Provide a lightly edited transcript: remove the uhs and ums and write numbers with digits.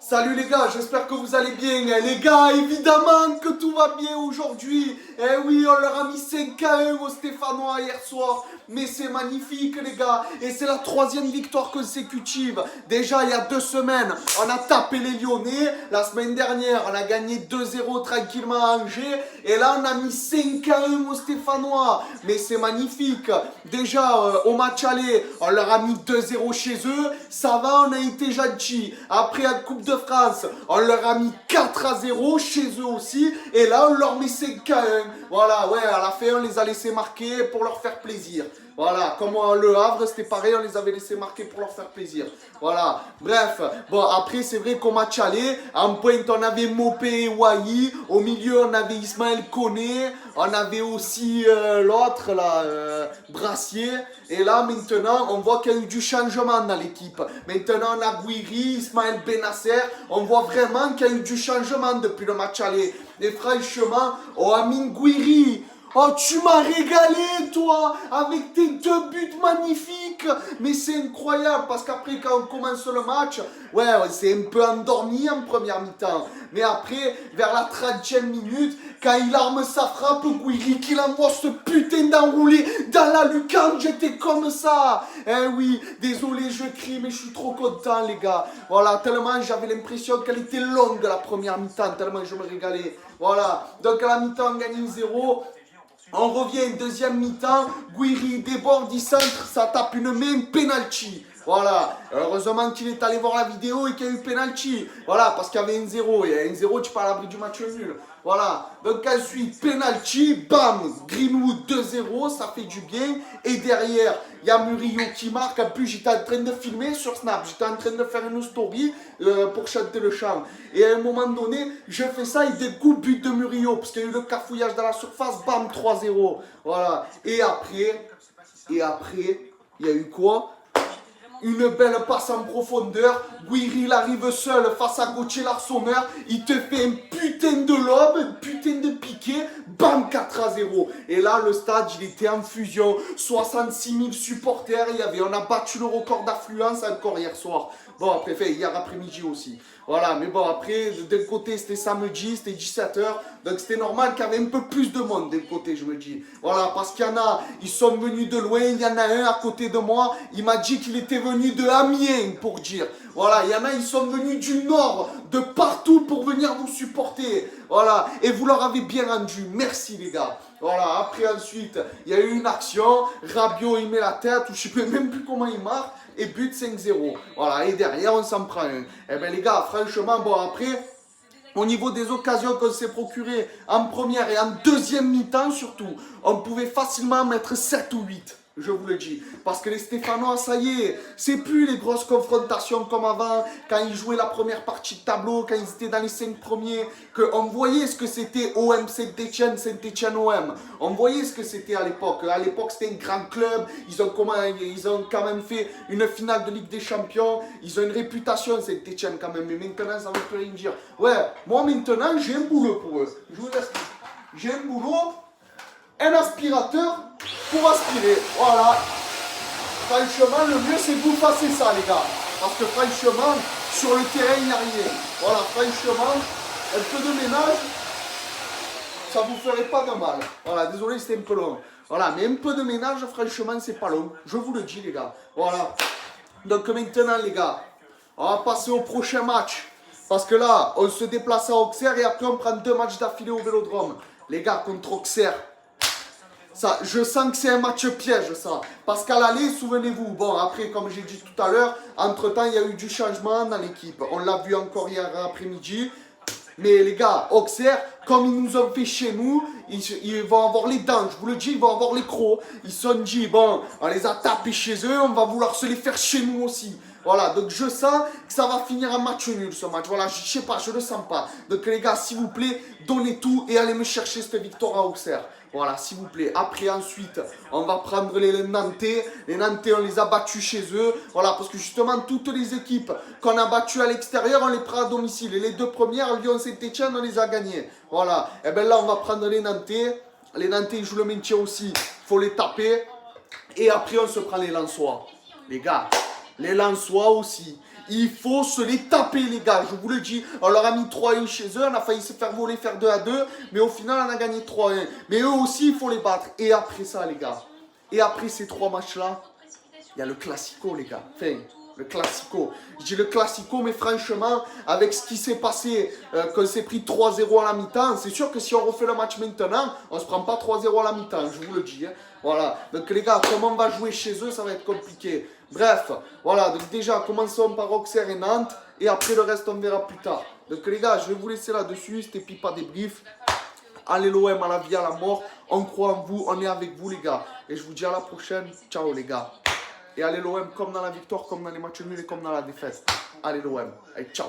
Salut les gars, j'espère que vous allez bien. Les gars, évidemment que tout va bien aujourd'hui. Eh oui, on leur a mis 5-1 aux Stéphanois hier soir. Mais c'est magnifique les gars. Et c'est la 3e victoire consécutive. Déjà, il y a 2 semaines, on a tapé les Lyonnais. La semaine dernière, on a gagné 2-0 tranquillement à Angers. Et là, on a mis 5-1 aux Stéphanois. Mais c'est magnifique. Déjà, au match aller, on leur a mis 2-0 chez eux. Ça va, on a été gentils. Après, à Coupe de France, on leur a mis 4-0 chez eux aussi. Et là, on leur met 5-1. Voilà, ouais, à la fin, on les a laissés marquer pour leur faire plaisir. Voilà, comme Le Havre, c'était pareil, on les avait laissés marquer pour leur faire plaisir. Voilà, bref. Bon, après, c'est vrai qu'au match aller, en pointe, on avait Mopé et Wai. Au milieu, on avait Ismaël Koné. On avait aussi l'autre, là, Brassier. Et là, maintenant, on voit qu'il y a eu du changement dans l'équipe. Maintenant, on a Gouiri, Ismaël Benasser. On voit vraiment qu'il y a eu du changement depuis le match aller. Et franchement, oh, Amine Gouiri, oh, tu m'as régalé, toi, avec tes 2 buts magnifiques. Mais c'est incroyable, parce qu'après, quand on commence le match, ouais, on s'est un peu endormi en première mi-temps. Mais après, vers la 30e minute, quand il arme sa frappe, Gouiri, qu'il envoie ce putain d'enroulé dans la lucarne, j'étais comme ça. Eh oui, désolé, je crie, mais je suis trop content, les gars. Voilà, tellement j'avais l'impression qu'elle était longue, la première mi-temps, tellement je me régalais. Voilà, donc à la mi-temps, on gagne 1-0. On revient, deuxième mi-temps, Gouiri déborde, il centre, ça tape une main, penalty. Voilà, heureusement qu'il est allé voir la vidéo et qu'il y a eu penalty. Voilà, parce qu'il y avait 1-0, et à 1-0, tu pars à l'abri du match nul. Voilà, donc ensuite, penalty, bam, Greenwood 2-0, ça fait du bien. Et derrière, il y a Murillo qui marque. En plus, j'étais en train de filmer sur Snap, j'étais en train de faire une story pour chanter le chant. Et à un moment donné, je fais ça, il découpe but de Murillo, parce qu'il y a eu le cafouillage dans la surface, bam, 3-0. Voilà, et après, il y a eu quoi? Une belle passe en profondeur. Gouiri, il arrive seul face à Gauthier Larsonneur. Il te fait un putain de lob, un putain de piqué. Bam, 4-0. Et là, le stade, il était en fusion. 66 000 supporters. On a battu le record d'affluence encore hier soir. Bon, après, hier après-midi aussi. Voilà, mais bon, après, d'un côté, c'était samedi, c'était 17h. Donc, c'était normal qu'il y avait un peu plus de monde d'un côté, je me dis. Voilà, parce qu'il y en a, ils sont venus de loin. Il y en a un à côté de moi. Il m'a dit qu'il était venu de Amiens, pour dire. Voilà, il y en a, ils sont venus du nord, de partout pour venir vous supporter. Voilà, et vous leur avez bien rendu. Merci, les gars. Voilà, après, ensuite, il y a eu une action. Rabiot, il met la tête, ou je ne sais même plus comment il marque. Et but 5-0. Voilà, et derrière, on s'en prend un. Eh bien, les gars, franchement, bon, après, au niveau des occasions qu'on s'est procurées en première et en deuxième mi-temps, surtout, on pouvait facilement mettre 7 ou 8. Je vous le dis. Parce que les Stéphanois, ça y est, c'est plus les grosses confrontations comme avant, quand ils jouaient la première partie de tableau, quand ils étaient dans les 5 premiers, qu'on voyait ce que c'était OM Saint-Etienne, Saint-Etienne OM. On voyait ce que c'était à l'époque. À l'époque, c'était un grand club. Ils ont quand même fait une finale de Ligue des Champions. Ils ont une réputation, Saint-Etienne, quand même. Mais maintenant, ça ne veut plus rien dire. Ouais, moi maintenant, j'ai un boulot pour eux. Je vous explique. J'ai un boulot, un aspirateur pour aspirer. Voilà. Franchement, le mieux, c'est que vous fassiez ça, les gars. Parce que franchement, sur le terrain, il n'y a rien. Voilà, franchement, un peu de ménage, ça vous ferait pas de mal. Voilà, désolé, c'était un peu long. Voilà, mais un peu de ménage, franchement, c'est pas long. Je vous le dis, les gars. Voilà. Donc maintenant, les gars, on va passer au prochain match. Parce que là, on se déplace à Auxerre et après, on prend 2 matchs d'affilée au Vélodrome. Les gars, contre Auxerre. Ça, je sens que c'est un match piège, ça. Parce qu'à l'aller, souvenez-vous, bon, après, comme j'ai dit tout à l'heure, entre-temps, il y a eu du changement dans l'équipe. On l'a vu encore hier après-midi. Mais les gars, Auxerre, comme ils nous ont fait chez nous, ils vont avoir les dents, je vous le dis, ils vont avoir les crocs. Ils se sont dit, bon, on les a tapés chez eux, on va vouloir se les faire chez nous aussi. Voilà, donc je sens que ça va finir en match nul ce match. Voilà, je sais pas, je le sens pas. Donc les gars, s'il vous plaît, donnez tout et allez me chercher cette victoire à Auxerre. Voilà, s'il vous plaît. Après, ensuite, on va prendre les Nantais. Les Nantais, on les a battus chez eux. Voilà, parce que justement, toutes les équipes qu'on a battues à l'extérieur, on les prend à domicile. Et les deux premières, Lyon, Saint-Etienne, on les a gagnées. Voilà. Et bien là, on va prendre les Nantais. Les Nantais, ils jouent le maintien aussi. Il faut les taper. Et après, on se prend les Lensois. Les gars, les Lensois aussi. Il faut se les taper, les gars. Je vous le dis, on leur a mis 3-1 chez eux. On a failli se faire voler, faire 2-2. Mais au final, on a gagné 3-1. Mais eux aussi, il faut les battre. Et après ça, les gars. Et après ces 3 matchs-là, il y a le Classico, les gars. Enfin, le Classico. Je dis le Classico, mais franchement, avec ce qui s'est passé, qu'on s'est pris 3-0 à la mi-temps, c'est sûr que si on refait le match maintenant, on ne se prend pas 3-0 à la mi-temps, je vous le dis. Hein. Voilà. Donc les gars, comment on va jouer chez eux, ça va être compliqué. Bref, voilà. Donc déjà, commençons par Auxerre et Nantes. Et après, le reste, on verra plus tard. Donc les gars, je vais vous laisser là-dessus. C'était Pipa Débrief. Allez l'OM à la vie, à la mort. On croit en vous, on est avec vous, les gars. Et je vous dis à la prochaine. Ciao, les gars. Et allez l'OM comme dans la victoire, comme dans les matchs nuls et comme dans la défaite. Allez l'OM. Allez, ciao.